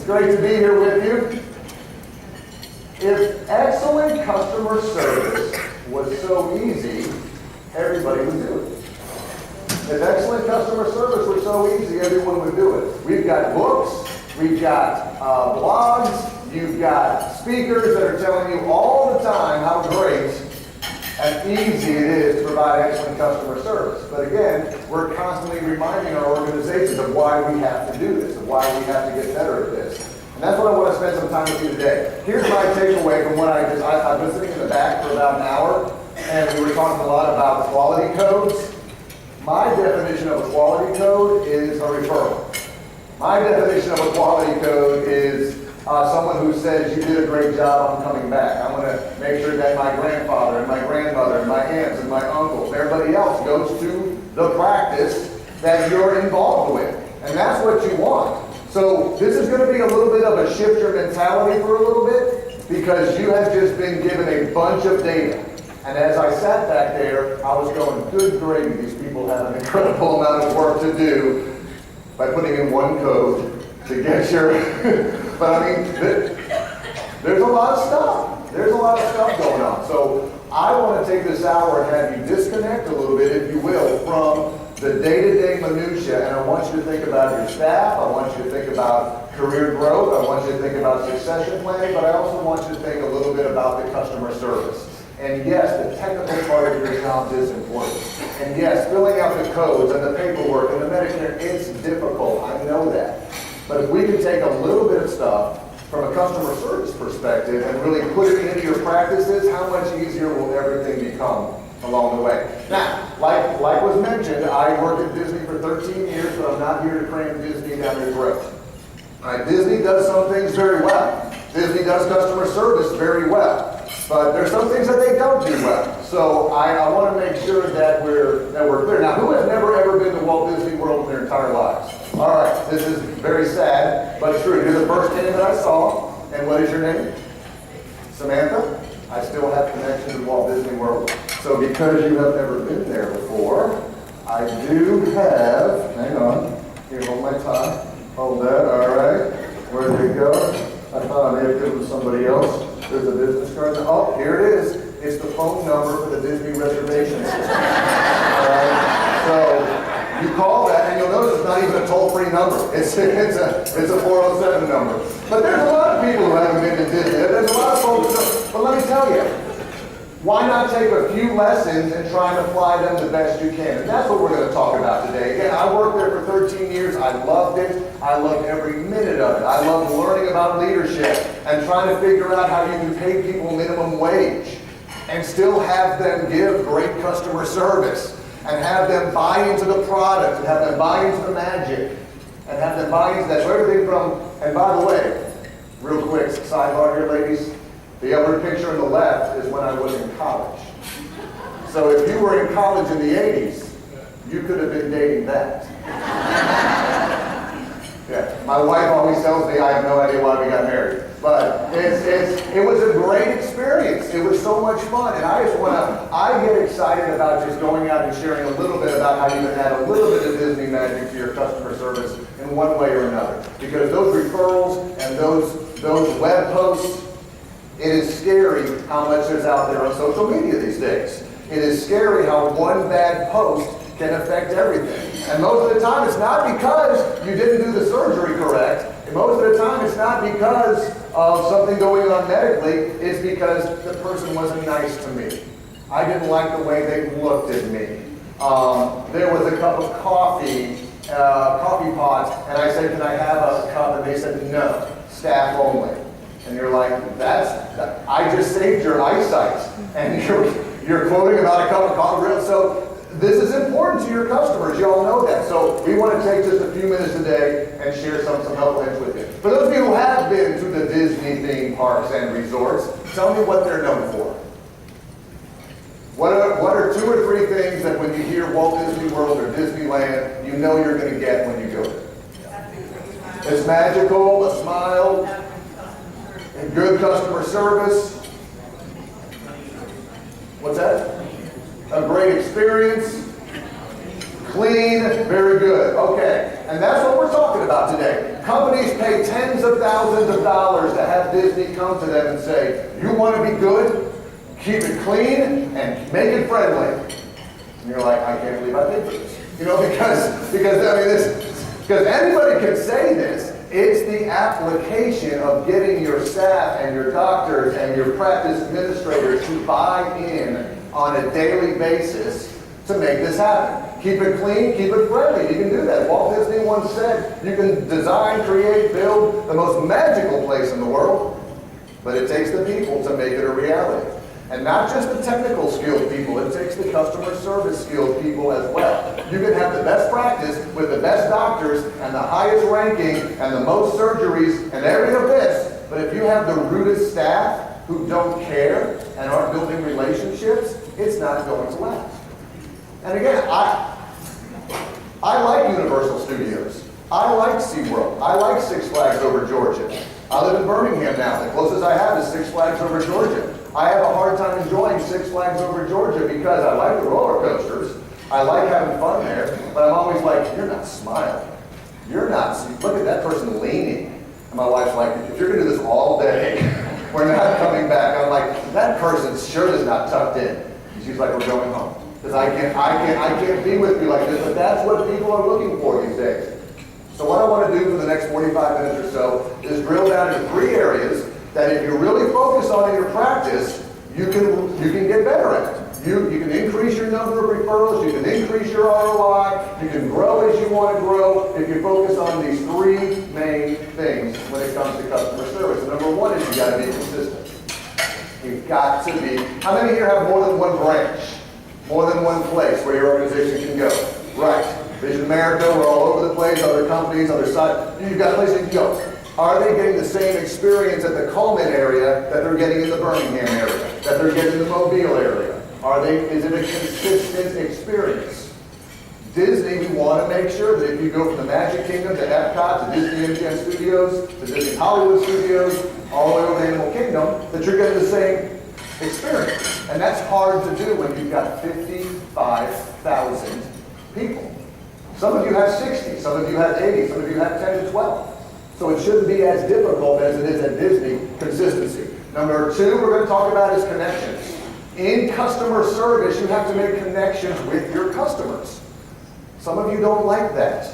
great to be here with you. If excellent customer service was so easy, everybody would do it. If excellent customer service were so easy, everyone would do it. We've got books, we've got blogs, you've got speakers that are telling you all the time how great and easy it is to provide excellent customer service. But again, we're constantly reminding our organizations of why we have to do this, of why we have to get better at this. And that's what I want to spend some time with you today. Here's my takeaway from what I've been sitting in the back for about an hour, and we were talking a lot about quality codes. My definition of a quality code is a referral. My definition of a quality code is someone who says, you did a great job, I'm coming back. I want to make sure that my grandfather and my grandmother and my aunts and my uncles and everybody else goes to the practice that you're involved with. And that's what you want. So this is going to be a little bit of a shift your mentality for a little bit, because you have just been given a bunch of data. And as I sat back there, I was going, good gravy, these people have an incredible amount of work to do by putting in one code to get your, but I mean, there's a lot of stuff. There's a lot of stuff going on. So I want to take this hour and have you disconnect a little bit, if you will, from the day-to-day minutia, and I want you to think about your staff, I want you to think about career growth, I want you to think about succession planning, but I also want you to think a little bit about the customer service. And yes, the technical part of your job is important. And yes, filling out the codes and the paperwork and the Medicare, it's difficult, I know that. But if we can take a little bit of stuff from a customer service perspective and really put it into your practices, how much easier will everything become along the way? Now, like was mentioned, I worked at Disney for 13 years, but I'm not here to cram Disney down your throat. All right, Disney does some things very well. Disney does customer service very well. But there's some things that they don't do well. So I want to make sure that we're clear. Now, who has never ever been to Walt Disney World in their entire lives? All right, this is very sad, but true. You're the first name that I saw. And what is your name? Samantha? I still have connection to Walt Disney World. So because you have never been there before, I do have, hang on, here, hold my tie. Hold that, all right. Where'd it go? I thought I may have given somebody else. There's a business card. Oh, here it is. It's the phone number for the Disney reservation system. All right. So you call that, and you'll notice it's not even a toll-free number. It's a 407 number. But there's a lot of people who haven't been to Disney. There's a lot of folks. But let me tell you, why not take a few lessons and try and apply them the best you can? And that's what we're going to talk about today. Again, I worked there for 13 years. I loved it. I loved every minute of it. I loved learning about leadership and trying to figure out how you can pay people minimum wage and still have them give great customer service and have them buy into the product and have them buy into the magic and have them buy into that. So everything from, and by the way, real quick sidebar here, ladies, the other picture on the left is when I was in college. So if you were in college in the 80s, you could have been dating that. Yeah, my wife always tells me I have no idea why we got married. But it was a great experience. It was so much fun. And I get excited about just going out and sharing a little bit about how you can add a little bit of Disney magic to your customer service in one way or another. Because those referrals and those web posts, it is scary how much there's out there on social media these days. It is scary how one bad post can affect everything. And most of the time it's not because you didn't do the surgery correct. And most of the time it's not because of something going on medically. It's because the person wasn't nice to me. I didn't like the way they looked at me. There was a cup of coffee pot, and I said, can I have a cup? And they said, no, staff only. And you're like, I just saved your eyesight. And you're quoting about a cup of coffee. So this is important to your customers. You all know that. So we want to take just a few minutes today and share some helpful hints with you. For those of you who have been to the Disney theme parks and resorts, tell me what they're known for. What are 2 or 3 things that when you hear Walt Disney World or Disneyland, you know you're going to get when you go there? It's magical, a smile, and good customer service. What's that? A great experience. Clean, very good. Okay. And that's what we're talking about today. Companies pay tens of thousands of dollars to have Disney come to them and say, you want to be good? Keep it clean and make it friendly. And you're like, I can't believe I paid for this. You know, because anybody can say this. It's the application of getting your staff and your doctors and your practice administrators to buy in on a daily basis to make this happen. Keep it clean, keep it friendly. You can do that. Walt Disney once said, you can design, create, build the most magical place in the world, but it takes the people to make it a reality. And not just the technical skilled people, it takes the customer service skilled people as well. You can have the best practice with the best doctors and the highest ranking and the most surgeries and every of this, but if you have the rudest staff who don't care and aren't building relationships, it's not going to last. And again, I like Universal Studios. I like SeaWorld. I like Six Flags Over Georgia. I live in Birmingham now. The closest I have is Six Flags Over Georgia. I have a hard time enjoying Six Flags Over Georgia because I like the roller coasters. I like having fun there, but I'm always like, you're not smiling. You're not, look at that person leaning. And my wife's like, if you're going to do this all day, we're not coming back. I'm like, that person's shirt is not tucked in. And she's like, we're going home. Because I can't be with you like this, but that's what people are looking for these days. So what I want to do for the next 45 minutes or so is drill down into 3 areas that if you really focus on in your practice, you can get better at it. You can increase your number of referrals, you can increase your ROI, you can grow as you want to grow if you focus on these 3 main things when it comes to customer service. And number 1 is you got to be consistent. You've got to be. How many here have more than one branch? More than one place where your organization can go? Right. Vision America, we're all over the place, other companies, other sites. You've got places you can go. Are they getting the same experience at the Coleman area that they're getting in the Birmingham area, that they're getting in the Mobile area? Is it a consistent experience? Disney, we want to make sure that if you go from the Magic Kingdom to Epcot, to Disney MGM Studios, to Disney Hollywood Studios, all the way over to Animal Kingdom, that you're getting the same experience. And that's hard to do when you've got 55,000 people. Some of you have 60, some of you have 80, some of you have 10 to 12. So it shouldn't be as difficult as it is at Disney, consistency. Number 2 we're going to talk about is connections. In customer service, you have to make connections with your customers. Some of you don't like that.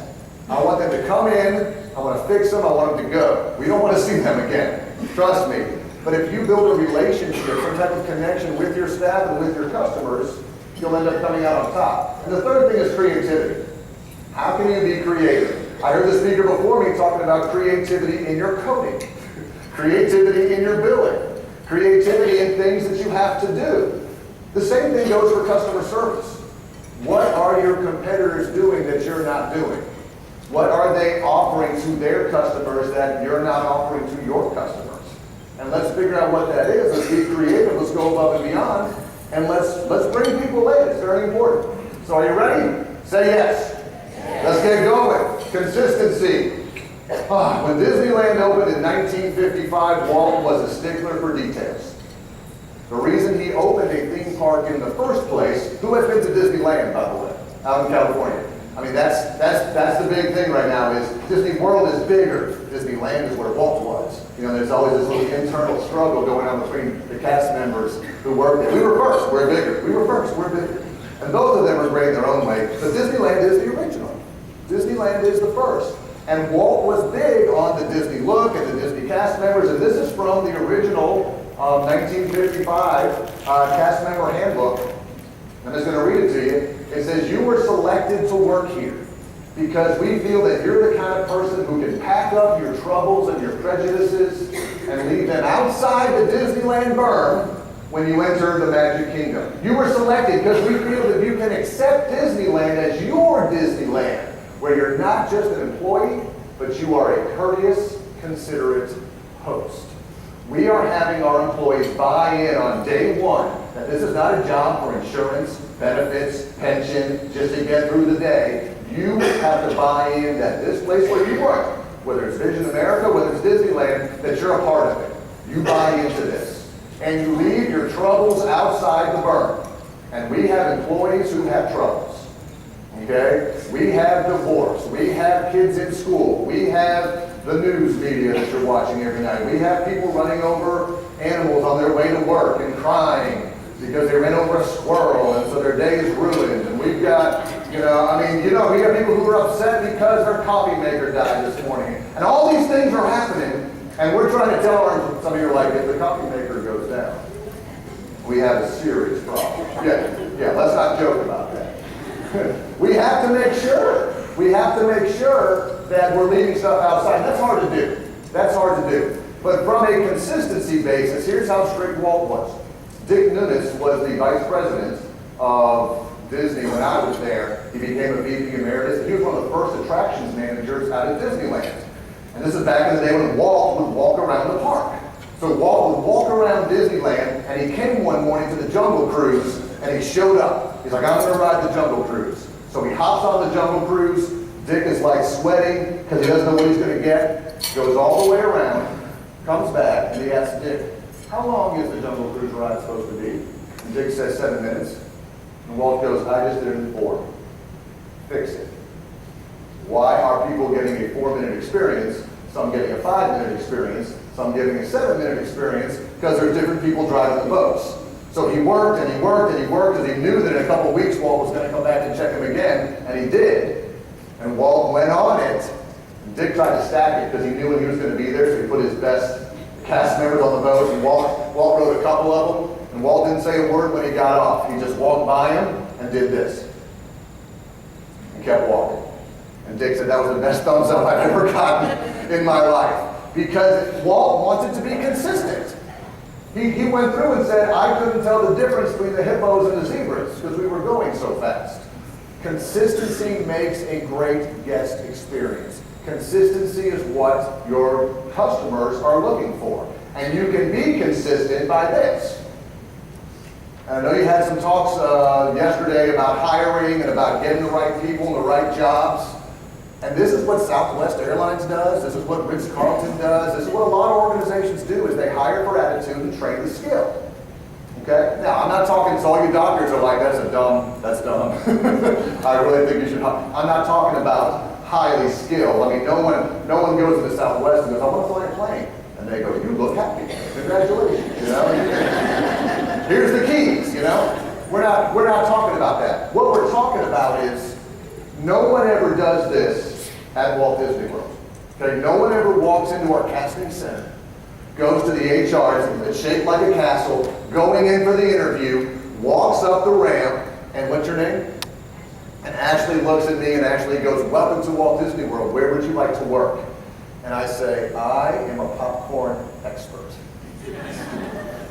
I want them to come in, I want to fix them, I want them to go. We don't want to see them again. Trust me. But if you build a relationship, some type of connection with your staff and with your customers, you'll end up coming out on top. And the third thing is creativity. How can you be creative? I heard the speaker before me talking about creativity in your coding, creativity in your billing, creativity in things that you have to do. The same thing goes for customer service. What are your competitors doing that you're not doing? What are they offering to their customers that you're not offering to your customers? And let's figure out what that is. Let's be creative. Let's go above and beyond. And let's bring people in. It's very important. So are you ready? Say yes. Let's get going. Consistency. When Disneyland opened in 1955, Walt was a stickler for details. The reason he opened a theme park in the first place, who has been to Disneyland, by the way, out in California? I mean, that's the big thing right now is Disney World is bigger. Disneyland is where Walt was. You know, there's always this little internal struggle going on between the cast members who work there. We were first, we're bigger. We were first, we're bigger. And both of them are great in their own way, but Disneyland is the original. Disneyland is the first. And Walt was big on the Disney look and the Disney cast members, and this is from the original 1955 cast member handbook. I'm just going to read it to you. It says, you were selected to work here because we feel that you're the kind of person who can pack up your troubles and your prejudices and leave them outside the Disneyland berm when you enter the Magic Kingdom. You were selected because we feel that you can accept Disneyland as your Disneyland, where you're not just an employee, but you are a courteous, considerate host. We are having our employees buy in on day 1 that this is not a job for insurance, benefits, pension, just to get through the day. You have to buy in that this place where you work, whether it's Vision America, whether it's Disneyland, that you're a part of it. You buy into this. And you leave your troubles outside the berm. And we have employees who have troubles. Okay? We have divorce. We have kids in school. We have the news media that you're watching every night. We have people running over animals on their way to work and crying because they ran over a squirrel and so their day is ruined. And we've got, we have people who are upset because their coffee maker died this morning. And all these things are happening, and we're trying to tell some of you are like, if the coffee maker goes down, we have a serious problem. Yeah, let's not joke about that. We have to make sure that we're leaving stuff outside. That's hard to do. That's hard to do. But from a consistency basis, here's how strict Walt was. Dick Nunes was the vice president of Disney when I was there. He became a VP emeritus. He was one of the first attractions managers out of Disneyland. And this is back in the day when Walt would walk around the park. So Walt would walk around Disneyland, and he came one morning to the Jungle Cruise, and he showed up. He's like, I'm going to ride the Jungle Cruise. So he hops on the Jungle Cruise. Dick is like sweating because he doesn't know what he's going to get. Goes all the way around, comes back, and he asks Dick, how long is the Jungle Cruise ride supposed to be? And Dick says 7 minutes. And Walt goes, I just did it in 4. Fix it. Why are people getting a 4-minute experience, some getting a 5-minute experience, some getting a 7-minute experience? Because there's different people driving the boats. So he worked and he worked and he worked because he knew that in a couple of weeks Walt was going to come back and check him again, and he did. And Walt went on it. And Dick tried to stack it because he knew when he was going to be there, so he put his best cast members on the boat, and Walt wrote a couple of them, and Walt didn't say a word when he got off. He just walked by him and did this. And kept walking. And Dick said that was the best thumbs up I've ever gotten in my life. Because Walt wanted to be consistent. He went through and said, I couldn't tell the difference between the hippos and the zebras because we were going so fast. Consistency makes a great guest experience. Consistency is what your customers are looking for. And you can be consistent by this. And I know you had some talks yesterday about hiring and about getting the right people and the right jobs. And this is what Southwest Airlines does. This is what Ritz-Carlton does. This is what a lot of organizations do, is they hire for attitude and train the skill. Okay? Now, I'm not talking, so all you doctors are like, that's dumb. I really think you should. I'm not talking about highly skilled. I mean, no one goes to the Southwest and goes, I want to fly a plane. And they go, you look happy. Congratulations. Here's the keys, We're not talking about that. What we're talking about is no one ever does this at Walt Disney World. Okay? No one ever walks into our casting center, goes to the HR that's shaped like a castle, going in for the interview, walks up the ramp, and what's your name? And Ashley looks at me and Ashley goes, welcome to Walt Disney World. Where would you like to work? And I say, I am a popcorn expert.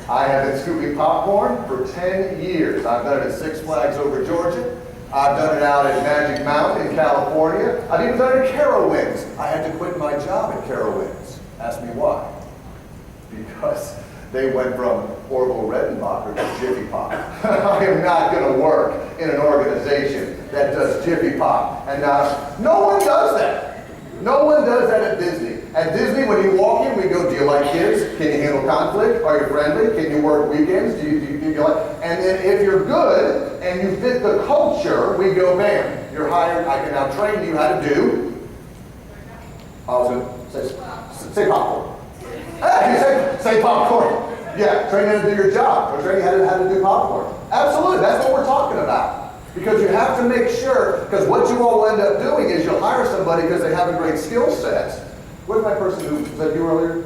I have been scooping popcorn for 10 years. I've done it at Six Flags over Georgia. I've done it out at Magic Mountain in California. I've even done it at Carowinds. I had to quit my job at Carowinds. Ask me why. Because they went from Orville Redenbacher to Jiffy Pop. I am not going to work in an organization that does Jiffy Pop. And no one does that. No one does that at Disney. At Disney, when you walk in, we go, do you like kids? Can you handle conflict? Are you friendly? Can you work weekends? Do you like? And then if you're good and you fit the culture, we go, bam, you're hired. I can now train you how to do. I was going to say popcorn. Hey, say popcorn. Yeah, train you how to do your job. Or train you how to do popcorn. Absolutely, that's what we're talking about. Because you have to make sure, because what you all end up doing is you'll hire somebody because they have a great skill set. Where's my person who said you earlier?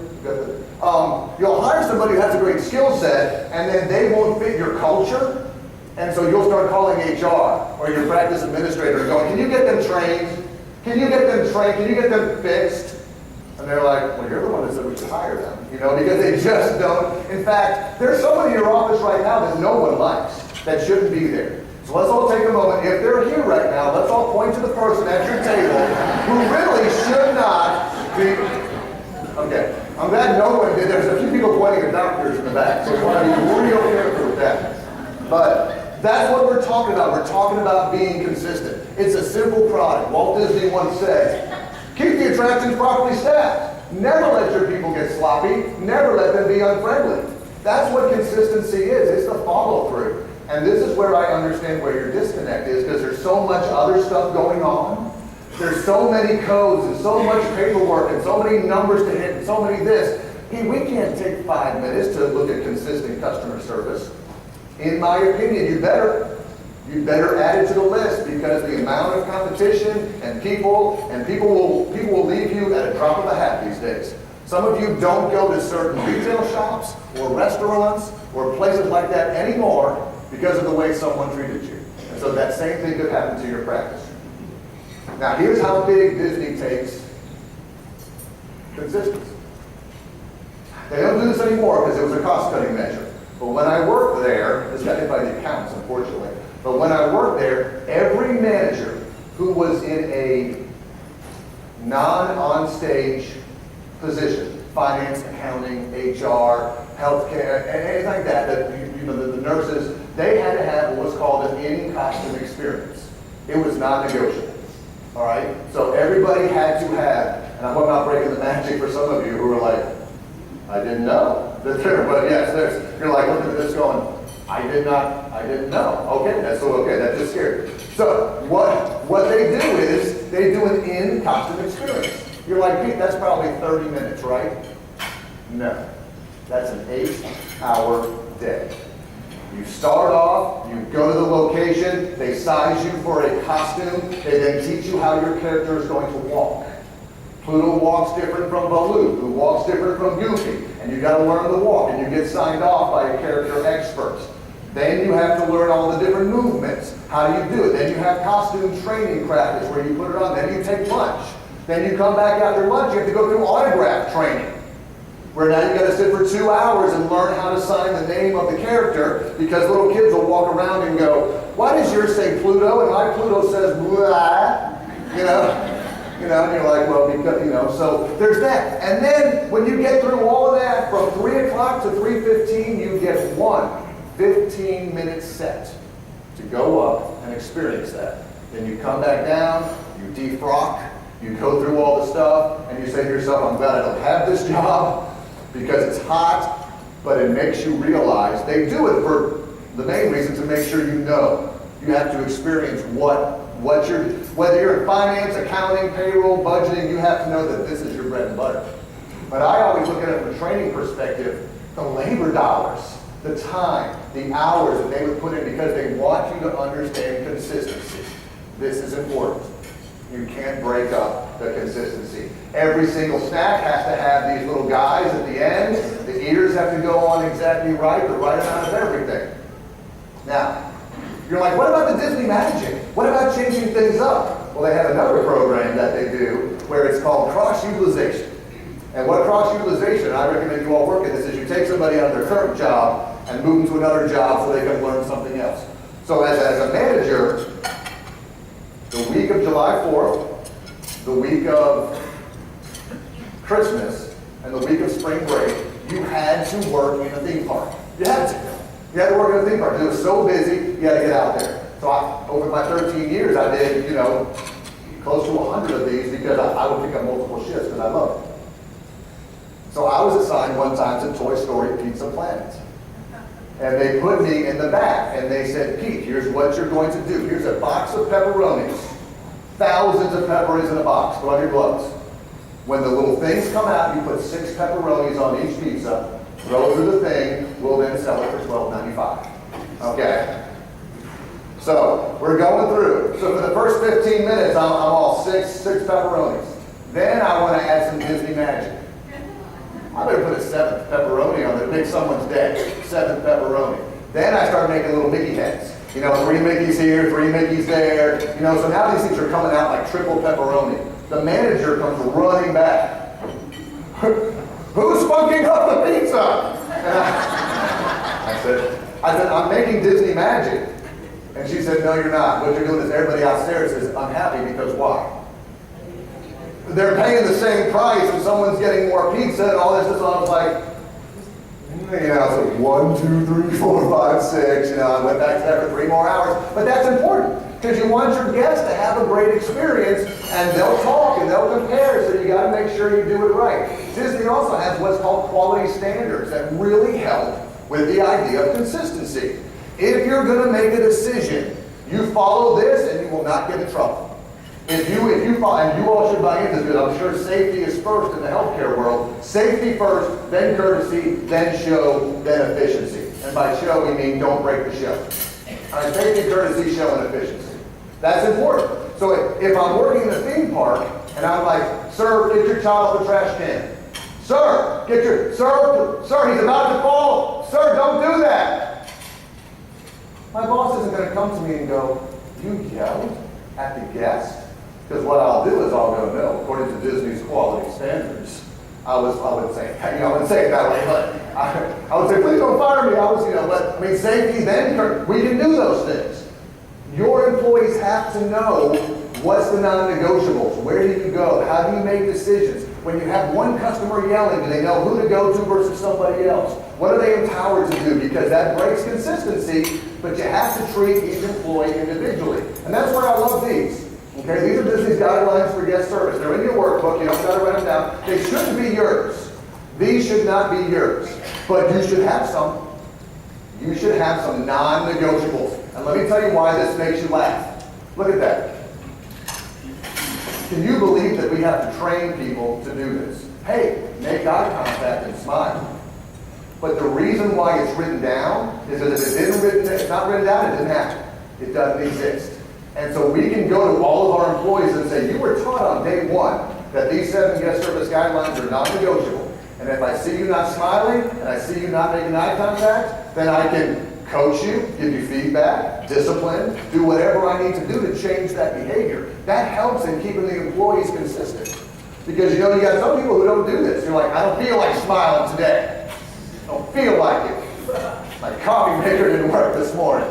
You'll hire somebody who has a great skill set, and then they won't fit your culture, and so you'll start calling HR or your practice administrator and going, can you get them trained? Can you get them trained? Can you get them fixed? And they're like, well, you're the one that said we should hire them, because they just don't. In fact, there's someone in your office right now that no one likes, that shouldn't be there. So let's all take a moment. If they're here right now, let's all point to the person at your table who really should not be. Okay, I'm glad no one did. There's a few people pointing at doctors in the back, so we want to be real careful with that. But that's what we're talking about. We're talking about being consistent. It's a simple product. Walt Disney once said, keep the attractions properly staffed. Never let your people get sloppy. Never let them be unfriendly. That's what consistency is. It's the follow-through. And this is where I understand where your disconnect is, because there's so much other stuff going on. There's so many codes and so much paperwork and so many numbers to hit and so many this. Hey, we can't take 5 minutes to look at consistent customer service. In my opinion, you better add it to the list, because the amount of competition and people will leave you at a drop of a hat these days. Some of you don't go to certain retail shops or restaurants or places like that anymore because of the way someone treated you. And so that same thing could happen to your practice. Now here's how big Disney takes consistency. They don't do this anymore because it was a cost-cutting measure. But when I worked there, this got hit by the accounts, unfortunately. But when I worked there, every manager who was in a non-on-stage position, finance, accounting, HR, healthcare, anything like that, the nurses, they had to have what was called an in-costume experience. It was not negotiable. All right? So everybody had to have, and I'm not breaking the magic for some of you who are like, I didn't know. But yes, you're like looking at this going, I didn't know. Okay, that just scared me. So what they do is they do an in-costume experience. You're like, Pete, that's probably 30 minutes, right? No. That's an 8-hour day. You start off, you go to the location, they size you for a costume, they then teach you how your character is going to walk. Pluto walks different from Baloo, who walks different from Goofy, and you got to learn the walk, and you get signed off by a character expert. Then you have to learn all the different movements. How do you do it? Then you have costume training practice where you put it on. Then you take lunch. Then you come back after lunch, you have to go through autograph training, where now you got to sit for 2 hours and learn how to sign the name of the character, because little kids will walk around and go, why does yours say Pluto and my Pluto says blah? And you're like, well, because, so there's that. And then when you get through all of that, from 3 o'clock to 3:15, you get one 15-minute set to go up and experience that. Then you come back down, you defrock, you go through all the stuff, and you say to yourself, I'm glad I don't have this job because it's hot, but it makes you realize they do it for the main reason to make sure you know. You have to experience whether you're in finance, accounting, payroll, budgeting, you have to know that this is your bread and butter. But I always look at it from a training perspective, the labor dollars, the time, the hours that they would put in, because they want you to understand consistency. This is important. You can't break up the consistency. Every single snack has to have these little guys at the end. The eaters have to go on exactly right, the right amount of everything. Now, you're like, what about the Disney Magic? What about changing things up? Well, they have another program that they do where it's called cross-utilization. And what cross-utilization, I recommend you all work at this, is you take somebody out of their current job and move them to another job so they can learn something else. So as a manager, the week of July 4th, the week of Christmas, and the week of spring break, you had to work in a theme park. You had to. You had to work in a theme park. It was so busy, you had to get out there. So over my 13 years, I did, close to 100 of these because I would pick up multiple shifts because I love it. So I was assigned one time to Toy Story Pizza Planet. And they put me in the back and they said, Pete, here's what you're going to do. Here's a box of pepperonis. Thousands of pepperonis in a box. Put on your gloves. When the little things come out, you put 6 pepperonis on each pizza. Throw it through the thing. We'll then sell it for $12.95. Okay? So we're going through. So for the first 15 minutes, I'm all six pepperonis. Then I want to add some Disney magic. I better put a 7th pepperoni on there, make someone's day. 7th pepperoni. Then I start making little Mickey heads. 3 Mickeys here, 3 Mickeys there. So now these things are coming out like triple pepperoni. The manager comes running back. Who's spunking up the pizza? And I said, I'm making Disney magic. And she said, no, you're not. What you're doing is everybody outstairs is unhappy because why? They're paying the same price and someone's getting more pizza and all this. So I was like, so 1, 2, 3, 4, 5, 6. I went back to that for 3 more hours. But that's important because you want your guests to have a great experience and they'll talk and they'll compare. So you got to make sure you do it right. Disney also has what's called quality standards that really help with the idea of consistency. If you're going to make a decision You follow this and you will not get in trouble. If you follow, and you all should buy into this, I'm sure safety is first in the healthcare world. Safety first, then courtesy, then show, then efficiency. And by show, we mean don't break the show. All right, safety, courtesy, show, and efficiency. That's important. So if I'm working in the theme park, and I'm like, sir, get your child out the trash can. Sir, sir, he's about to fall. Sir, don't do that. My boss isn't going to come to me and go, you yelled at the guest? Because what I'll do is I'll go, no, according to Disney's quality standards. I would say, I wouldn't say it that way, but I would say, please don't fire me. But safety, then we can do those things. Your employees have to know what's the non-negotiables. Where do you go? How do you make decisions? When you have one customer yelling, do they know who to go to versus somebody else? What are they empowered to do? Because that breaks consistency, but you have to treat each employee individually. And that's why I love these. Okay, these are Disney's guidelines for guest service. They're in your workbook. You don't got to write them down. They shouldn't be yours. These should not be yours. But you should have some. You should have some non-negotiables. And let me tell you why this makes you laugh. Look at that. Can you believe that we have to train people to do this? Hey, make eye contact and smile. But the reason why it's written down is that if it's not written down, it didn't happen. It doesn't exist. And so we can go to all of our employees and say, you were taught on day one that these 7 guest service guidelines are non-negotiable. And if I see you not smiling and I see you not making eye contact, then I can coach you, give you feedback, discipline, do whatever I need to do to change that behavior. That helps in keeping the employees consistent. Because you got some people who don't do this. You're like, I don't feel like smiling today. I don't feel like it. My coffee maker didn't work this morning.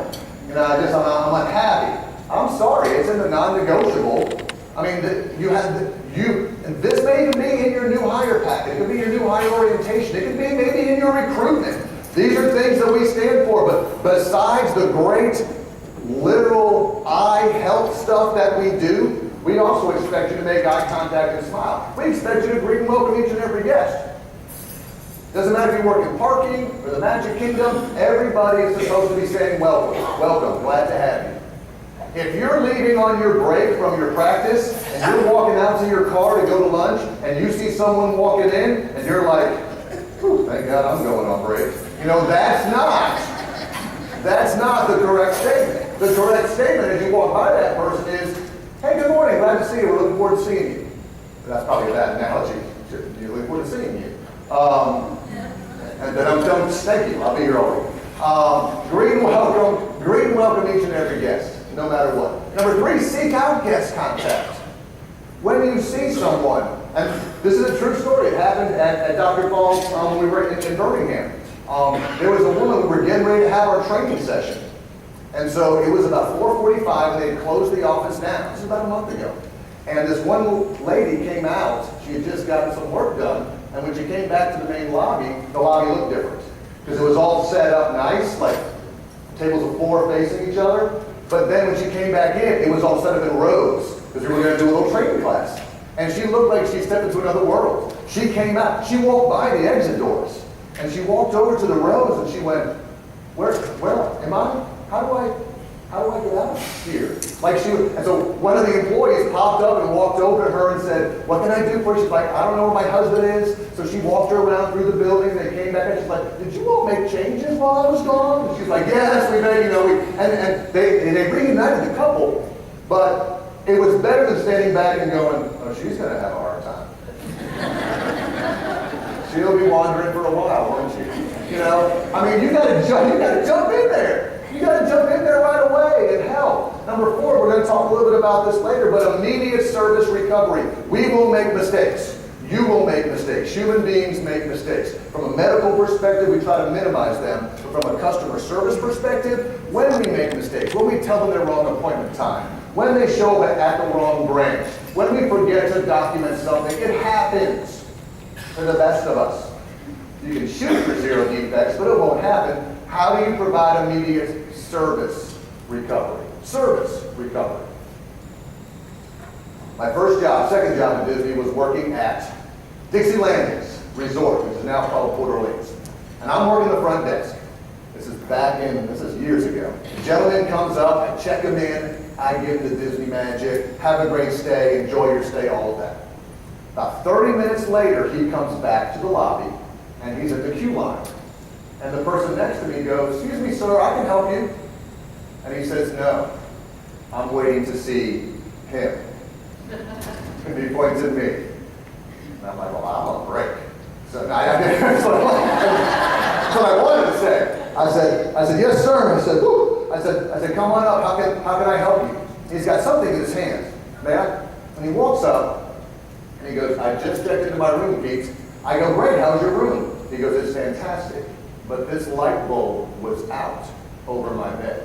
I'm unhappy. I'm sorry, it's in the non-negotiable. I mean, and this may even be in your new hire packet. It could be your new hire orientation. It could be maybe in your recruitment. These are things that we stand for, but besides the great literal eye health stuff that we do, we also expect you to make eye contact and smile. We expect you to greet and welcome each and every guest. Doesn't matter if you work in parking or the Magic Kingdom, everybody is supposed to be saying welcome, welcome, glad to have you. If you're leaving on your break from your practice and you're walking out to your car to go to lunch and you see someone walking in and you're like, thank God I'm going on break. That's not the correct statement. The correct statement as you walk by that person is, hey, good morning, glad to see you, we're looking forward to seeing you. That's probably a bad analogy. You're looking forward to seeing you. And then I'm done, thank you, I'll be here all week. Greet and welcome each and every guest. No matter what. Number 3, seek out guest contact. When you see someone, and this is a true story, it happened at Dr. Paul's when we were in Birmingham. There was a woman, we were getting ready to have our training session. And so it was about 4:45 and they had closed the office down. This was about a month ago. And this one lady came out, she had just gotten some work done, and when she came back to the main lobby, the lobby looked different. Because it was all set up nice, like tables of 4 facing each other. But then when she came back in, it was all set up in rows, because we were going to do a little training class. And she looked like she stepped into another world. She came out, she walked by the exit doors, and she walked over to the rows, and she went, where am I? How do I get out of here? And so one of the employees popped up and walked over to her and said, what can I do for you? She's like, I don't know where my husband is. So she walked her around through the building. They came back and she's like, did you all make changes while I was gone? And she's like, yes, we made, and they reunited the couple. But it was better than standing back and going, oh, she's going to have a hard time. She'll be wandering for a while, won't she? You got to jump in there. You got to jump in there right away and help. Number 4, we're going to talk a little bit about this later, but immediate service recovery. We will make mistakes. You will make mistakes. Human beings make mistakes. From a medical perspective, we try to minimize them. But from a customer service perspective, when we make mistakes, when we tell them their wrong appointment time, when they show up at the wrong branch, when we forget to document something, it happens to the best of us. You can shoot for 0 defects, but it won't happen. How do you provide immediate service recovery? Service recovery. My second job at Disney was working at Dixie Landings Resort, which is now called Port Orleans. And I'm working the front desk. This is years ago. The gentleman comes up, I check him in, I give him the Disney magic, have a great stay, enjoy your stay, all of that. About 30 minutes later, he comes back to the lobby, and he's at the queue line. And the person next to me goes, "Excuse me, sir, I can help you." And he says, "No, I'm waiting to see him." And he points at me. And I'm like, "Well, I'm on break." So that's what I wanted to say. I said, "Yes, sir." And I said, "Whoo." I said, "Come on up. How can I help you?" He's got something in his hand. Man, and he walks up and he goes, "I just checked into my room, Pete." I go, "Great, how's your room?" He goes, "It's fantastic, but this light bulb was out over my bed.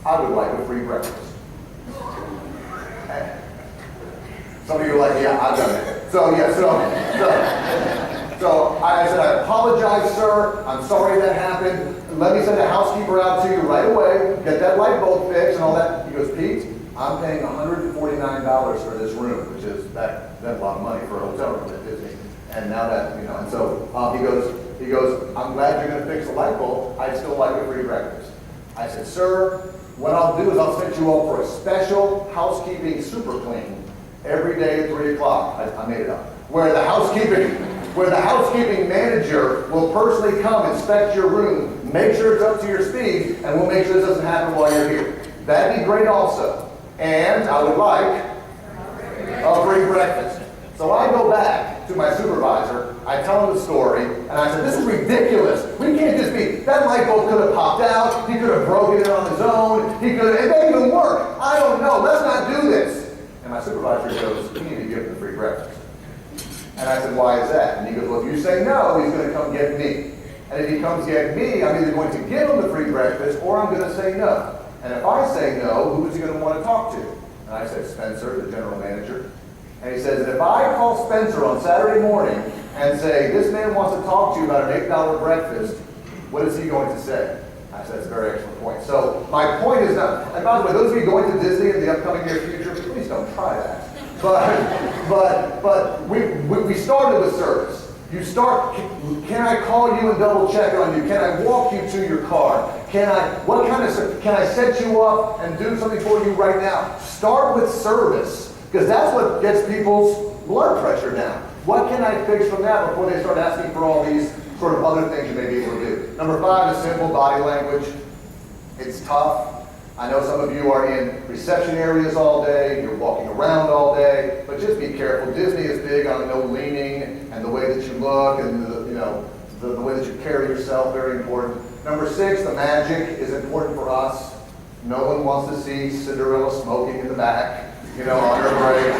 I would like a free breakfast." Some of you are like, "Yeah, I've done it." So I said, "I apologize, sir. I'm sorry that happened. Let me send a housekeeper out to you right away, get that light bulb fixed and all that." He goes, "Pete, I'm paying $149 for this room," which is that's a lot of money for a hotel room at Disney. And now that, and so he goes, "I'm glad you're going to fix the light bulb. I'd still like a free breakfast." I said, "Sir, what I'll do is I'll set you up for a special housekeeping super clean every day at 3 o'clock. I made it up. Where the housekeeping manager will personally come, inspect your room, make sure it's up to your speed, and we'll make sure this doesn't happen while you're here. That'd be great also. And I would like a free breakfast." So I go back to my supervisor, I tell him the story, and I said, "This is ridiculous. We can't just that light bulb could have popped out, he could have broken it on his own, it may even work. I don't know, let's not do this." And my supervisor goes, "You need to give him the free breakfast." And I said, "Why is that?" And he goes, "Well, if you say no, he's going to come get me. And if he comes get me, I'm either going to give him the free breakfast or I'm going to say no. And if I say no, who is he going to want to talk to?" And I said, "Spencer, the general manager." And he says, "And if I call Spencer on Saturday morning and say, 'This man wants to talk to you about an $8 breakfast,' what is he going to say?" I said, "That's a very excellent point." So my point is not, and by the way, those of you going to Disney in the upcoming near future, please don't try that. But we started with service. You start, can I call you and double check on you? Can I walk you to your car? Can I set you up and do something for you right now? Start with service, because that's what gets people's blood pressure down. What can I fix from that before they start asking for all these sort of other things you may be able to do? Number 5 is simple body language. It's tough. I know some of you are in reception areas all day, you're walking around all day, but just be careful. Disney is big on no leaning and the way that you look and the way that you carry yourself, very important. Number 6, the magic is important for us. No one wants to see Cinderella smoking in the back, on her break.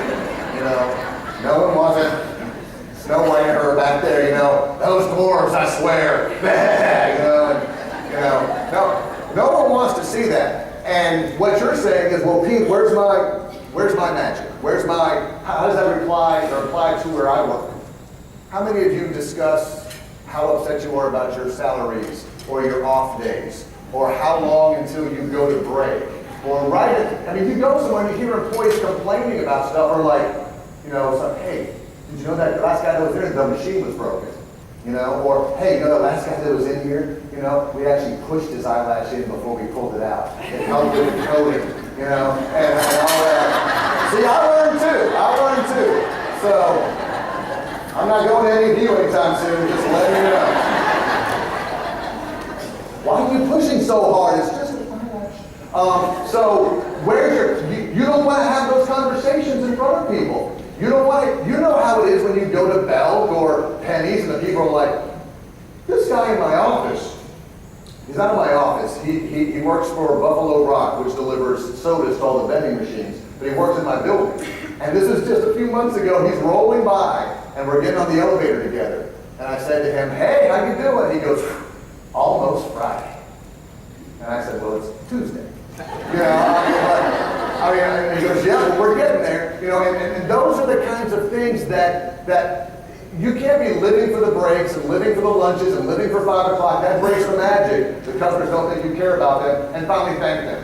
No one wants it. Snow White and her back there, those dwarves, I swear. No one wants to see that. And what you're saying is, "Well, Pete, where's my magic? How does that apply to where I work?" How many of you discuss how upset you are about your salaries or your off days or how long until you go to break? Or you go somewhere and you hear employees complaining about stuff or "Hey, did you know that the last guy that was there, the machine was broken?" Or, "Hey, the last guy that was in here, we actually pushed his eyelash in before we pulled it out. It helped with the coating, and all that." See, I learned too. So, I'm not going to any of you anytime soon, just letting you know. Why are you pushing so hard? It's just an eyelash. So, you don't want to have those conversations in front of people. You don't want to, how it is when you go to Belk or Penny's and the people are like, "This guy in my office," he's not in my office, he works for Buffalo Rock, which delivers sodas to all the vending machines, but he works in my building. And this is just a few months ago, he's rolling by and we're getting on the elevator together. And I said to him, "Hey, how you doing?" He goes, "Almost Friday." And I said, "Well, it's Tuesday." And he goes, "Yeah, well, we're getting there." And those are the kinds of things that you can't be living for the breaks and living for the lunches and living for 5 o'clock. That breaks the magic. The customers don't think you care about them. And finally, thank them.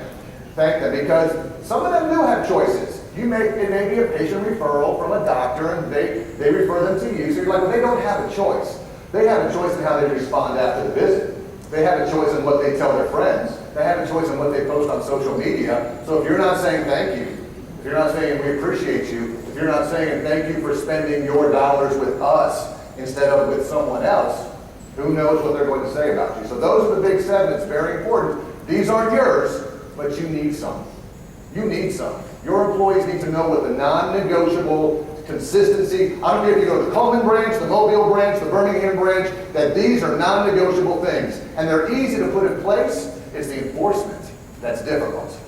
Thank them, because some of them do have choices. It may be a patient referral from a doctor and they refer them to you. So you're like, well, they don't have a choice. They have a choice in how they respond after the visit. They have a choice in what they tell their friends. They have a choice in what they post on social media. So if you're not saying thank you, if you're not saying we appreciate you, if you're not saying thank you for spending your dollars with us instead of with someone else, who knows what they're going to say about you. So those are the big 7. It's very important. These aren't yours, but you need some. You need some. Your employees need to know what the non-negotiable consistency, I don't care if you go to the Coleman branch, the Mobile branch, the Birmingham branch, that these are non-negotiable things. And they're easy to put in place. It's the enforcement that's difficult.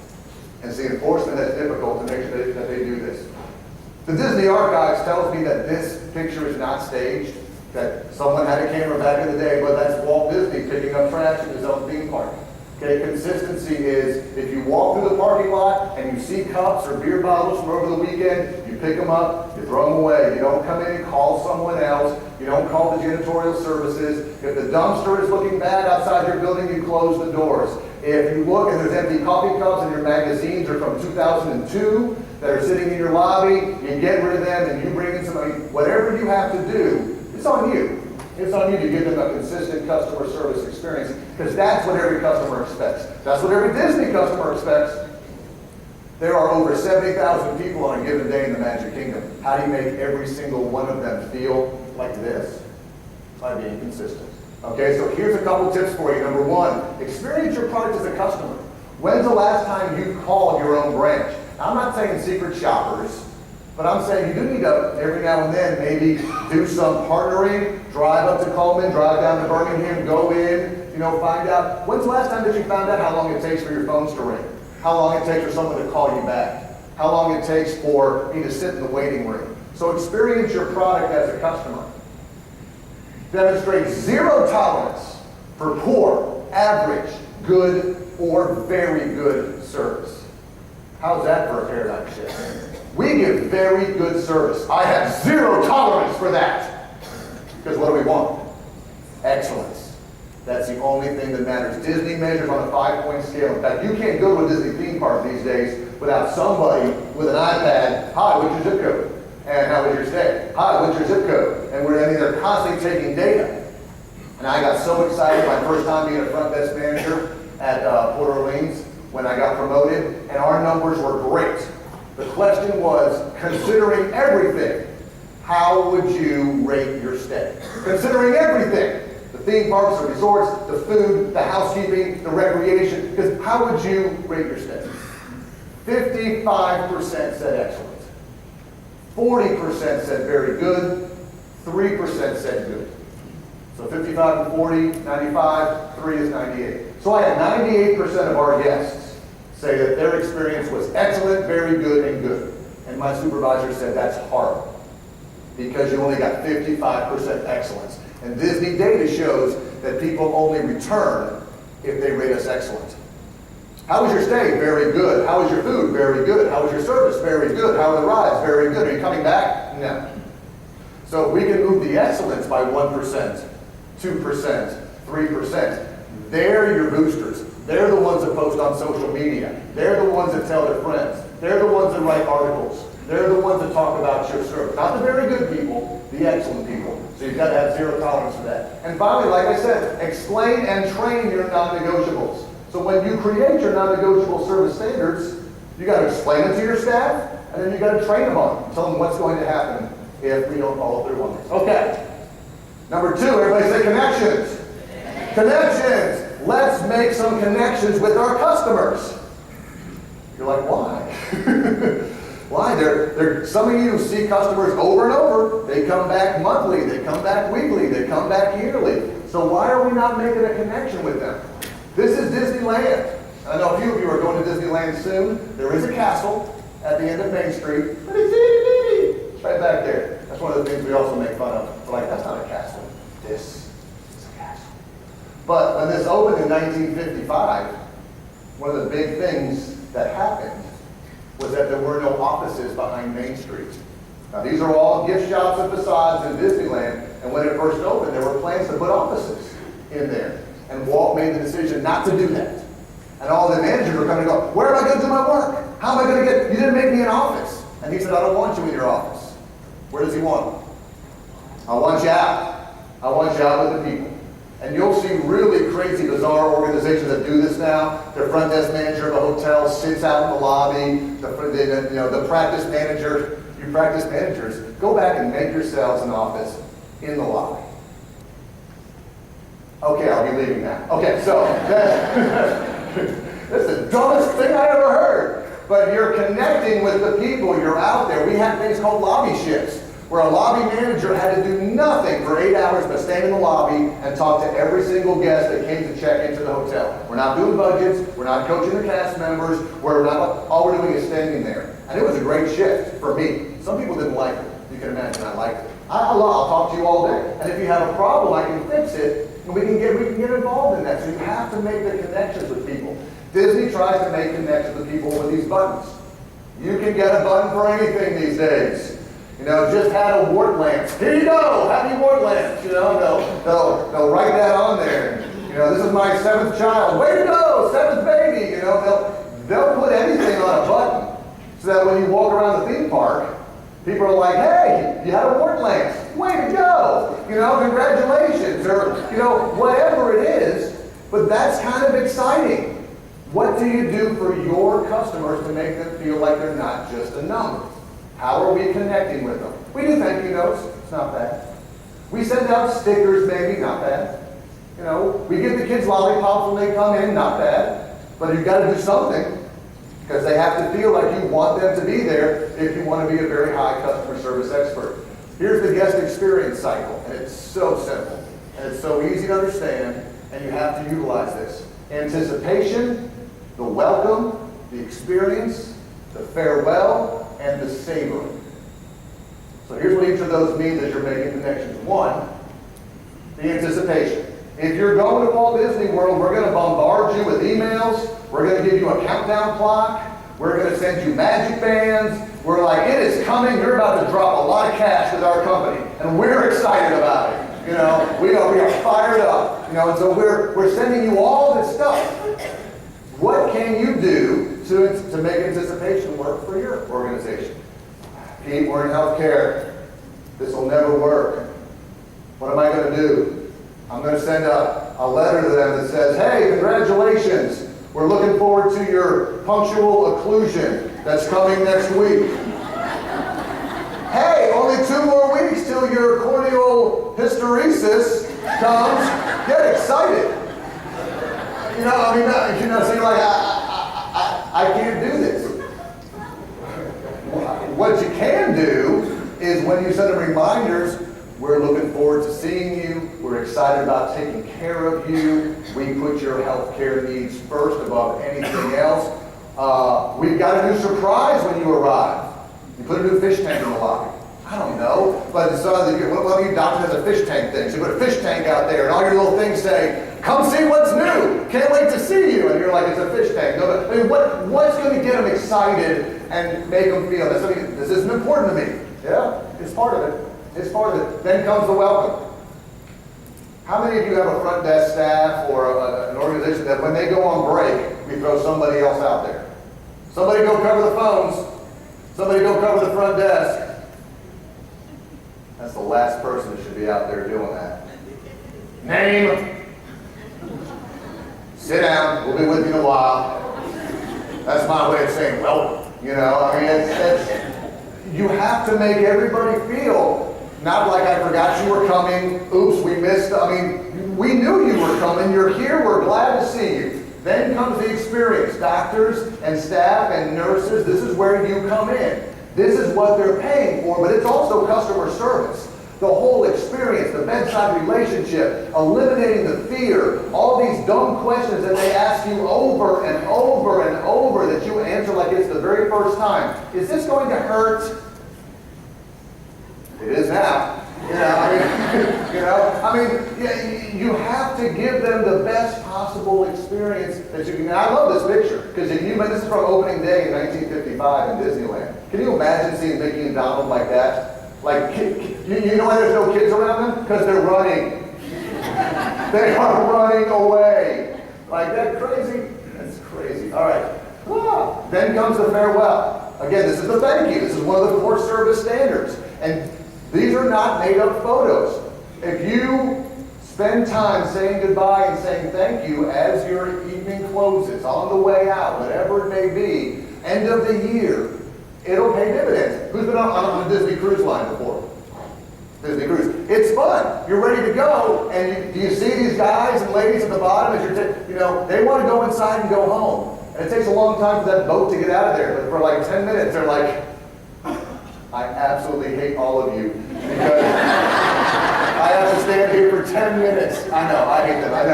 And it's the enforcement that's difficult to make sure that they do this. The Disney Archives tells me that this picture is not staged, that someone had a camera back in the day, but that's Walt Disney picking up trash in his own theme park. Okay, consistency is if you walk through the parking lot and you see cups or beer bottles from over the weekend, you pick them up, you throw them away. You don't come in and call someone else. You don't call the janitorial services. If the dumpster is looking bad outside your building, you close the doors. If you look and there's empty coffee cups and your magazines are from 2002 that are sitting in your lobby, you get rid of them and you bring in somebody. Whatever you have to do, it's on you. It's on you to give them a consistent customer service experience because that's what every customer expects. That's what every Disney customer expects. There are over 70,000 people on a given day in the Magic Kingdom. How do you make every single one of them feel like this? By being consistent. Okay, so here's a couple tips for you. Number 1, experience your product as a customer. When's the last time you called your own branch? Now, I'm not saying secret shoppers, but I'm saying you do need to, every now and then, maybe do some partnering, drive up to Coleman, drive down to Birmingham, go in, find out. When's the last time that you found out how long it takes for your phones to ring? How long it takes for someone to call you back? How long it takes for me to sit in the waiting room? So experience your product as a customer. Demonstrate 0 tolerance for poor, average, good, or very good service. How's that for a paradigm shift? We give very good service. I have 0 tolerance for that. Because what do we want? Excellence. That's the only thing that matters. Disney measures on a 5-point scale. In fact, you can't go to a Disney theme park these days without somebody with an iPad. Hi, what's your zip code? And how was your stay? Hi, what's your zip code? And they're constantly taking data. And I got so excited my first time being a front desk manager at Port Orleans when I got promoted, and our numbers were great. The question was, considering everything, how would you rate your stay? Considering everything, the theme parks, the resorts, the food, the housekeeping, the recreation, because how would you rate your stay? 55% said excellent. 40% said very good. 3% said good. So 55 and 40, 95, 3 is 98. So I had 98% of our guests say that their experience was excellent, very good, and good. And my supervisor said that's horrible because you only got 55% excellence. And Disney data shows that people only return if they rate us excellent. How was your stay? Very good. How was your food? Very good. How was your service? Very good. How are the rides? Very good. Are you coming back? No. So if we can move the excellence by 1%, 2%, 3%, they're your boosters. They're the ones that post on social media. They're the ones that tell their friends. They're the ones that write articles. They're the ones that talk about your service. Not the very good people, the excellent people. So you've got to have 0 tolerance for that. And finally, like I said, explain and train your non-negotiables. So when you create your non-negotiable service standards, you got to explain it to your staff, and then you got to train them on it. Tell them what's going to happen if we don't follow through on this. Okay. Number 2, everybody say connections. Connections. Let's make some connections with our customers. You're like, why? Why? Some of you see customers over and over. They come back monthly. They come back weekly. They come back yearly. So why are we not making a connection with them? This is Disneyland. I know a few of you are going to Disneyland soon. There is a castle at the end of Main Street. But it's right back there. That's one of the things we also make fun of. We're like, that's not a castle. This is a castle. But when this opened in 1955, one of the big things that happened was that there were no offices behind Main Street. Now these are all gift shops and facades in Disneyland, and when it first opened, there were plans to put offices in there. And Walt made the decision not to do that. And all the managers were coming to go, where am I going to do my work? How am I going to get, you didn't make me an office. And he said, I don't want you in your office. Where does he want him? I want you out. I want you out with the people. And you'll see really crazy, bizarre organizations that do this now. The front desk manager of a hotel sits out in the lobby. The practice manager, you practice managers, go back and make yourselves an office in the lobby. Okay, I'll be leaving now. Okay, so that's the dumbest thing I ever heard. But you're connecting with the people. You're out there. We had things called lobby shifts, where a lobby manager had to do nothing for 8 hours but stand in the lobby and talk to every single guest that came to check into the hotel. We're not doing budgets. We're not coaching the cast members. All we're doing is standing there. And it was a great shift for me. Some people didn't like it. You can imagine I liked it. I'll talk to you all day. And if you have a problem, I can fix it. And we can get involved in that. So you have to make the connections with people. Disney tries to make connections with people with these buttons. You can get a button for anything these days. Just had a wart lamps. Here you go, happy wart lamps. They'll write that on there. This is my 7th child. Way to go, 7th baby. They'll put anything on a button so that when you walk around the theme park, people are like, hey, you had a wart lamps. Way to go. Congratulations. Or, whatever it is. But that's kind of exciting. What do you do for your customers to make them feel like they're not just a number? How are we connecting with them? We do thank you notes. It's not bad. We send out stickers, maybe. Not bad. We give the kids lollipops when they come in. Not bad. But you've got to do something because they have to feel like you want them to be there if you want to be a very high customer service expert. Here's the guest experience cycle, and it's so simple, and it's so easy to understand, and you have to utilize this. Anticipation, the welcome, the experience, the farewell, and the savoring. So here's what each of those means as you're making connections. One, the anticipation. If you're going to Walt Disney World, we're going to bombard you with emails. We're going to give you a countdown clock. We're going to send you magic bands. We're like, it is coming. You're about to drop a lot of cash with our company. And we're excited about it. We are fired up. And so we're sending you all this stuff. What can you do to make anticipation work for your organization? Pete, we're in healthcare. This will never work. What am I going to do? I'm going to send a letter to them that says, hey, congratulations. We're looking forward to your punctual occlusion that's coming next week. Hey, only 2 more weeks till your corneal hysteresis comes. Get excited. So you're like, I can't do this. What you can do is when you send them reminders, we're looking forward to seeing you. We're excited about taking care of you. We put your health care needs first above anything else. We've got a new surprise when you arrive. You put a new fish tank in the lobby. I don't know, but one of you doctors has a fish tank thing. So you put a fish tank out there, and all your little things say, come see what's new. Can't wait to see you. And you're like, it's a fish tank. No, but, what's going to get them excited and make them feel this? This isn't important to me. Yeah, it's part of it. It's part of it. Then comes the welcome. How many of you have a front desk staff or an organization that when they go on break, we throw somebody else out there? Somebody go cover the phones. Somebody go cover the front desk. That's the last person that should be out there doing that. Name. Sit down. We'll be with you in a while. That's my way of saying welcome. You have to make everybody feel not like I forgot you were coming. Oops, we missed. We knew you were coming. You're here. We're glad to see you. Then comes the experience. Doctors and staff and nurses, this is where you come in. This is what they're paying for, but it's also customer service. The whole experience, the bedside relationship, eliminating the fear, all these dumb questions that they ask you over and over and over that you answer like it's the very first time. Is this going to hurt? It is now. You have to give them the best possible experience that you can. I love this picture because this is from opening day in 1955 in Disneyland. Can you imagine seeing Mickey and Donald like that? Like, you know why there's no kids around them? Because they're running. They are running away. Like that crazy? That's crazy. All right. Then comes the farewell. Again, this is the thank you. This is one of the core service standards. And these are not made up photos. If you Spend time saying goodbye and saying thank you as your evening closes, on the way out, whatever it may be. End of the year, it'll pay dividends. Who's been on a Disney cruise line before? Disney cruise. It's fun. You're ready to go, and do you see these guys and ladies at the bottom as you're, they want to go inside and go home. And it takes a long time for that boat to get out of there, but for like 10 minutes, they're like, I absolutely hate all of you because I have to stand here for 10 minutes. I know, I hate them. I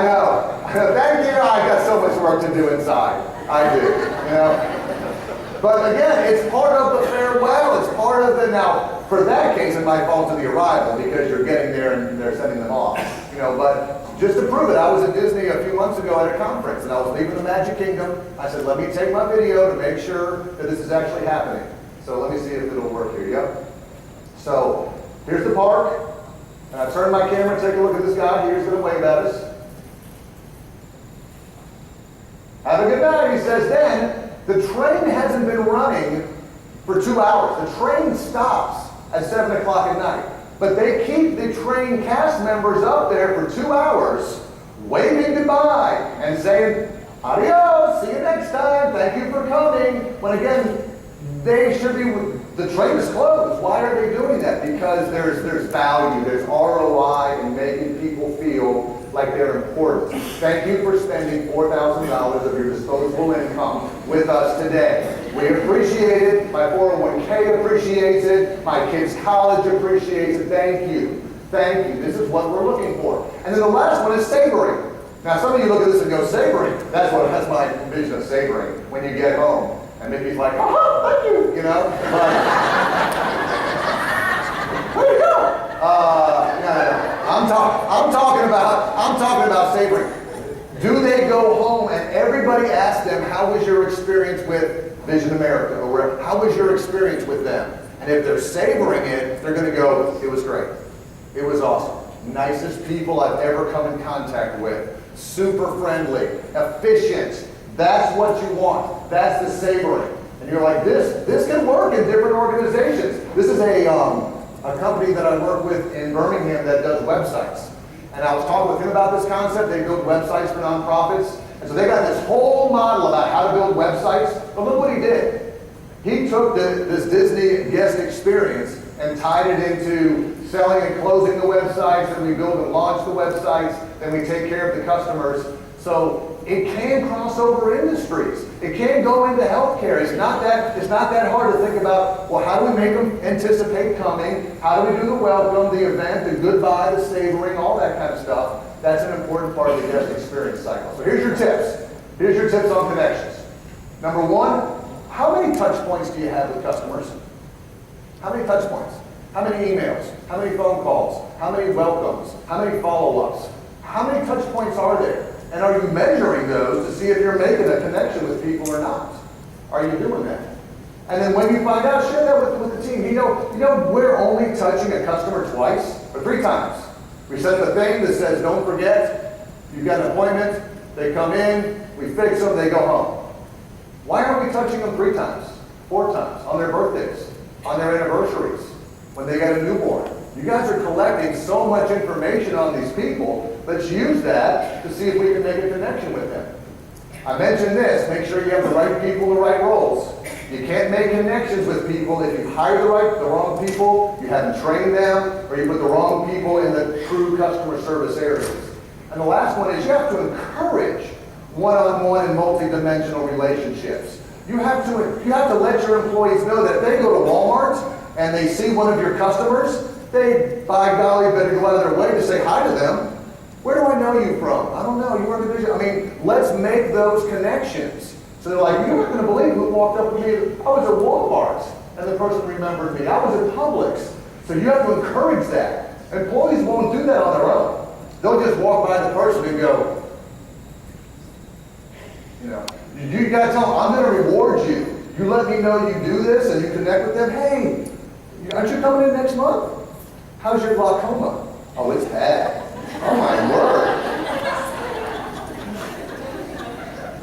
know. Thank you. I got so much work to do inside. I do. But again, it's part of the farewell. It's part of the now. For that case, it might fall to the arrival because you're getting there and they're sending them off. But just to prove it, I was at Disney a few months ago at a conference and I was leaving the Magic Kingdom. I said, let me take my video to make sure that this is actually happening. So let me see if it'll work here. Yep. So here's the park. And I turn my camera and take a look at this guy. Here's going to wave at us. Have a good night, he says. Then the train hasn't been running for 2 hours. The train stops at 7 o'clock at night. But they keep the train cast members up there for 2 hours, waving goodbye and saying, adios, see you next time, thank you for coming. When again, they should be, the train is closed. Why are they doing that? Because there's value, there's ROI in making people feel like they're important. Thank you for spending $4,000 of your disposable income with us today. We appreciate it. My 401k appreciates it. My kids' college appreciates it. Thank you. Thank you. This is what we're looking for. And then the last one is savoring. Now, some of you look at this and go, savoring. That's my vision of savoring when you get home. And Mickey's like, oh, thank you, But, where'd you go? No. I'm talking about savoring. Do they go home and everybody asks them, how was your experience with Vision America? Or how was your experience with them? And if they're savoring it, they're going to go, it was great. It was awesome. Nicest people I've ever come in contact with. Super friendly, efficient. That's what you want. That's the savoring. And you're like, this can work in different organizations. This is a company that I work with in Birmingham that does websites. And I was talking with him about this concept. They build websites for nonprofits. And so they got this whole model about how to build websites. But look what he did. He took this Disney guest experience and tied it into selling and closing the websites, and we build and launch the websites, then we take care of the customers. So it can cross over industries. It can go into healthcare. It's not that hard to think about, well, how do we make them anticipate coming? How do we do the welcome, the event, the goodbye, the savoring, all that kind of stuff. That's an important part of the guest experience cycle. So here's your tips. Here's your tips on connections. Number one, how many touch points do you have with customers? How many touch points? How many emails? How many phone calls? How many welcomes? How many follow-ups? How many touch points are there? And are you measuring those to see if you're making a connection with people or not? Are you doing that? And then when you find out, share that with the team. You know, we're only touching a customer twice or 3 times. We send them a thing that says, don't forget, you've got an appointment, they come in, we fix them, they go home. Why aren't we touching them 3 times, 4 times, on their birthdays, on their anniversaries, when they got a newborn? You guys are collecting so much information on these people. Let's use that to see if we can make a connection with them. I mentioned this, make sure you have the right people, the right roles. You can't make connections with people if you hire the wrong people, you haven't trained them, or you put the wrong people in the true customer service areas. And the last one is you have to encourage one-on-one and multi-dimensional relationships. You have to let your employees know that if they go to Walmart and they see one of your customers, they, by golly, better go out of their way to say hi to them. Where do I know you from? I don't know. You work at Vision. I mean, let's make those connections. So they're like, you're not going to believe who walked up to me. I was at Walmart, and the person remembered me. I was at Publix. So you have to encourage that. Employees won't do that on their own. They'll just walk by the person and go, you got to tell them, I'm going to reward you. You let me know you do this, and you connect with them. Hey, aren't you coming in next month? How's your glaucoma? Oh, it's bad. Oh my word.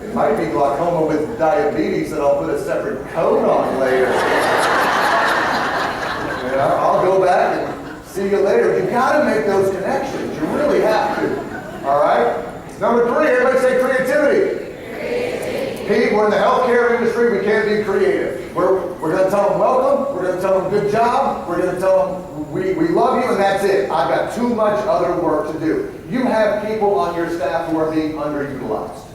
It might be glaucoma with diabetes that I'll put a separate coat on later. I'll go back and see see you later. You got to make those connections. You really have to. All right? Number 3, everybody say creativity. Pete, we're in the healthcare industry. We can't be creative. We're going to tell them welcome. We're going to tell them good job. We're going to tell them we love you, and that's it. I've got too much other work to do. You have people on your staff who are being underutilized.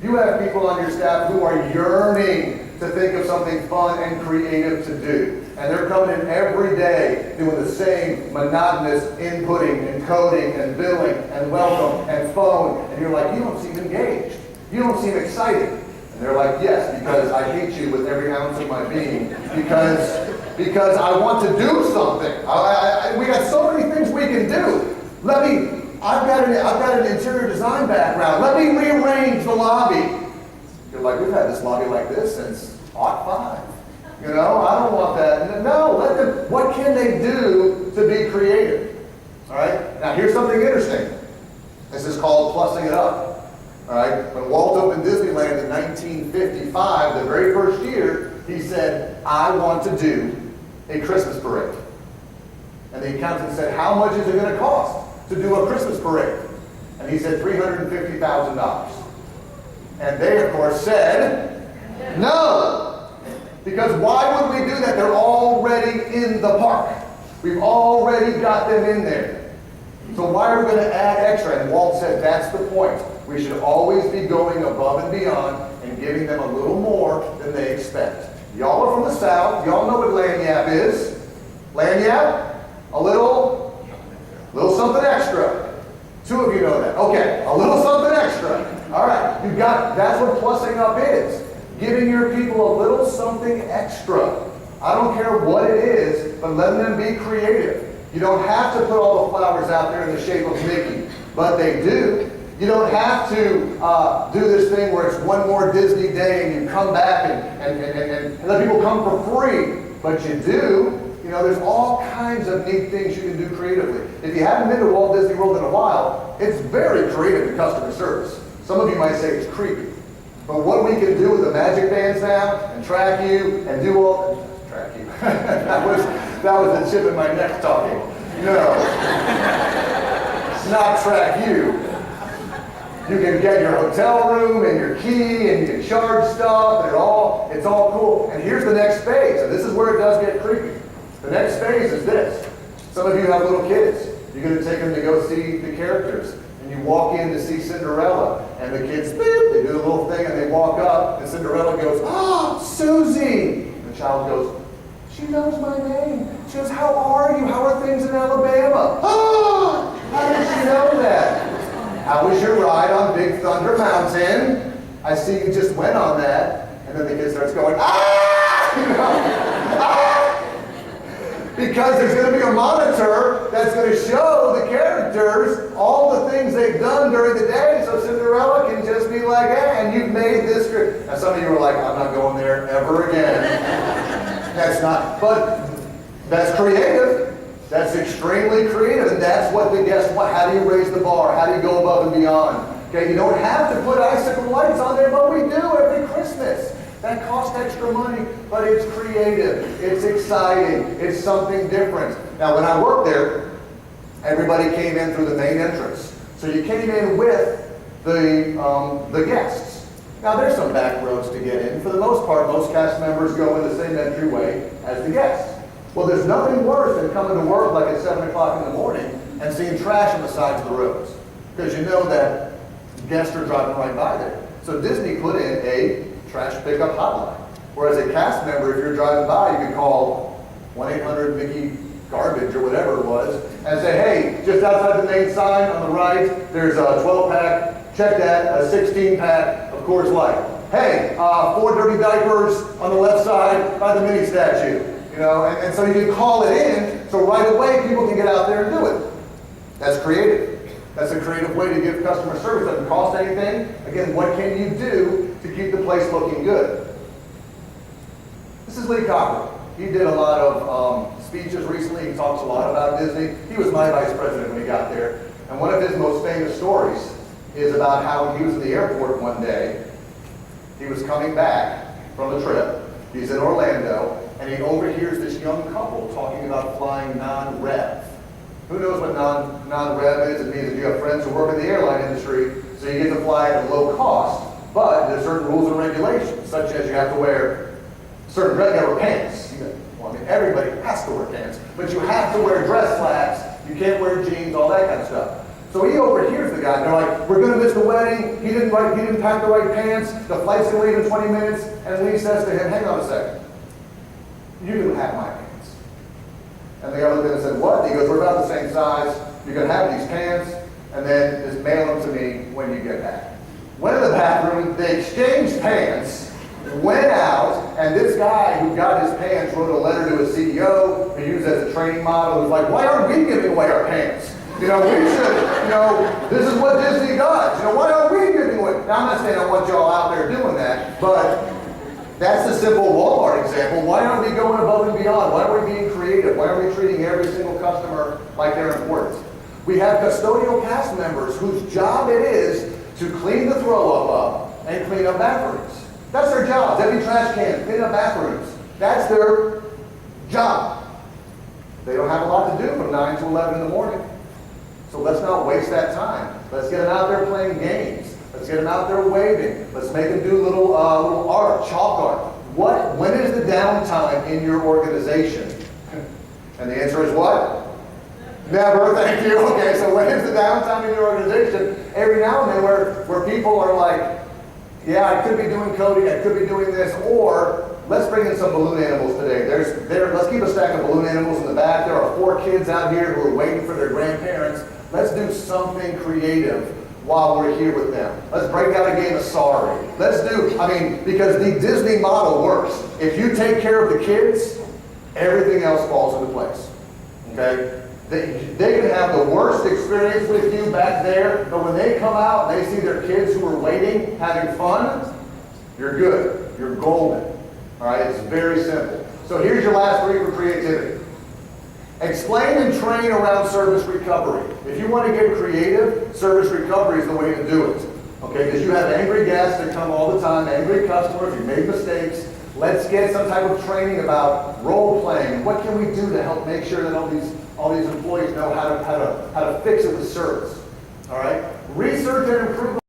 You have people on your staff who are yearning to think of something fun and creative to do. And they're coming in every day doing the same monotonous inputting and coding and billing and welcome and phone. And you're like, you don't seem engaged. You don't seem excited. And they're like, yes, because I hate you with every ounce of my being. Because I want to do something. We got so many things we can do. I've got an interior design background. Let me rearrange the lobby. You're like, we've had this lobby like this since '05. You know, I don't want that. No, let them, what can they do to be creative? All right? Now, here's something interesting. This is called plussing it up. All right? When Walt opened Disneyland in 1955, the very first year, he said, I want to do a Christmas parade. And the accountant said, how much is it going to cost to do a Christmas parade? And he said, $350,000. And they, of course, said, no. Because why would we do that? They're already in the park. We've already got them in there. So why are we going to add extra? And Walt said, that's the point. We should always be going above and beyond and giving them a little more than they expect. Y'all are from the South. Y'all know what lagniappe is. Lagniappe? A little something extra. 2 of you know that. Okay, a little something extra. All right, that's what plussing up is. Giving your people a little something extra. I don't care what it is, but letting them be creative. You don't have to put all the flowers out there in the shape of Mickey, but they do. You don't have to do this thing where it's one more Disney day and you come back and let people come for free, but you do. You know, there's all kinds of neat things you can do creatively. If you haven't been to Walt Disney World in a while, it's very creative in customer service. Some of you might say it's creepy. But what we can do with the magic bands now, and track you, and do all... Track you. that was the chip in my neck talking. No. It's not track you. You can get your hotel room and your key, and you can charge stuff, and it's all cool. And here's the next phase, and this is where it does get creepy. The next phase is this. Some of you have little kids. You're going to take them to go see the characters. And you walk in to see Cinderella. And the kids, beep, they do the little thing and they walk up. And Cinderella goes, ah, Susie. And the child goes, she knows my name. She goes, how are you? How are things in Alabama? Ah, how did she know that? How was your ride on Big Thunder Mountain? I see you just went on that. And then the kid starts going, ah! You know, ah! Because there's going to be a monitor that's going to show the characters all the things they've done during the day, so Cinderella can just be like, hey, and you've made this great. Now some of you are like, I'm not going there ever again. That's not, but that's creative. That's extremely creative, and that's what the guests want. How do you raise the bar? How do you go above and beyond? Okay, you don't have to put icicle lights on there, but we do every Christmas. That costs extra money, but it's creative, it's exciting, it's something different. Now, when I worked there, everybody came in through the main entrance. So you came in with the guests. Now, there's some back roads to get in. For the most part, most cast members go in the same entryway as the guests. Well, there's nothing worse than coming to work like at 7 o'clock in the morning and seeing trash on the sides of the roads. Because you know that guests are driving right by there. So Disney put in a trash pickup hotline. Whereas a cast member, if you're driving by, you can call 1-800-MICKEY garbage or whatever it was, and say, hey, just outside the main sign on the right, there's a 12-pack, check that, a 16-pack of Coors Light. Hey, 4 dirty diapers on the left side by the mini statue. You know, and so you can call it in, so right away people can get out there and do it. That's creative. That's a creative way to give customer service. Doesn't cost anything. Again, what can you do to keep the place looking good? This is Lee Cockrell. He did a lot of speeches recently. He talks a lot about Disney. He was my vice president when he got there. And one of his most famous stories is about how when he was in the airport one day, he was coming back from a trip. He's in Orlando, and he overhears this young couple talking about flying non-rev. Who knows what non-rev is? It means that you have friends who work in the airline industry, so you get to fly at a low cost. But there's certain rules and regulations, such as you have to wear certain regular pants. Well, I mean, everybody has to wear pants, but you have to wear dress slacks. You can't wear jeans, all that kind of stuff. So he overhears the guy, and they're like, we're going to miss the wedding. He didn't pack the right pants. The flight's going to leave in 20 minutes. And Lee says to him, hang on a second. You can have my pants. And the guy looked at him and said, what? He goes, we're about the same size. You can have these pants, and then just mail them to me when you get back. Went to the bathroom, they exchanged pants, went out, and this guy who got his pants wrote a letter to his CEO, who used as a training model, who was like, why aren't we giving away our pants? We should, this is what Disney does. Why aren't we giving away? Now, I'm not saying I want y'all out there doing that, but that's the simple Walmart example. Why aren't we going above and beyond? Why aren't we being creative? Why aren't we treating every single customer like they're important? We have custodial cast members whose job it is to clean the throw-up up and clean up bathrooms. That's their job. Empty trash cans, clean up bathrooms. That's their job. They don't have a lot to do from 9 to 11 in the morning. So let's not waste that time. Let's get them out there playing games. Let's get them out there waving. Let's make them do little art, chalk art. When is the downtime in your organization? And the answer is what? Never, thank you. Okay, so when is the downtime in your organization? Every now and then where people are like, yeah, I could be doing coding, I could be doing this, or let's bring in some balloon animals today. Let's keep a stack of balloon animals in the back. There are 4 kids out here who are waiting for their grandparents. Let's do something creative while we're here with them. Let's break out a game of Sorry. Because the Disney model works. If you take care of the kids, everything else falls into place. Okay? They can have the worst experience with you back there, but when they come out and they see their kids who are waiting, having fun, you're good. You're golden. All right? It's very simple. So here's your last 3 for creativity. Explain and train around service recovery. If you want to get creative, service recovery is the way to do it. Okay? Because you have angry guests that come all the time, angry customers, you make mistakes. Let's get some type of training about role playing. What can we do to help make sure that all these employees know how to fix it with service? All right? Research and improve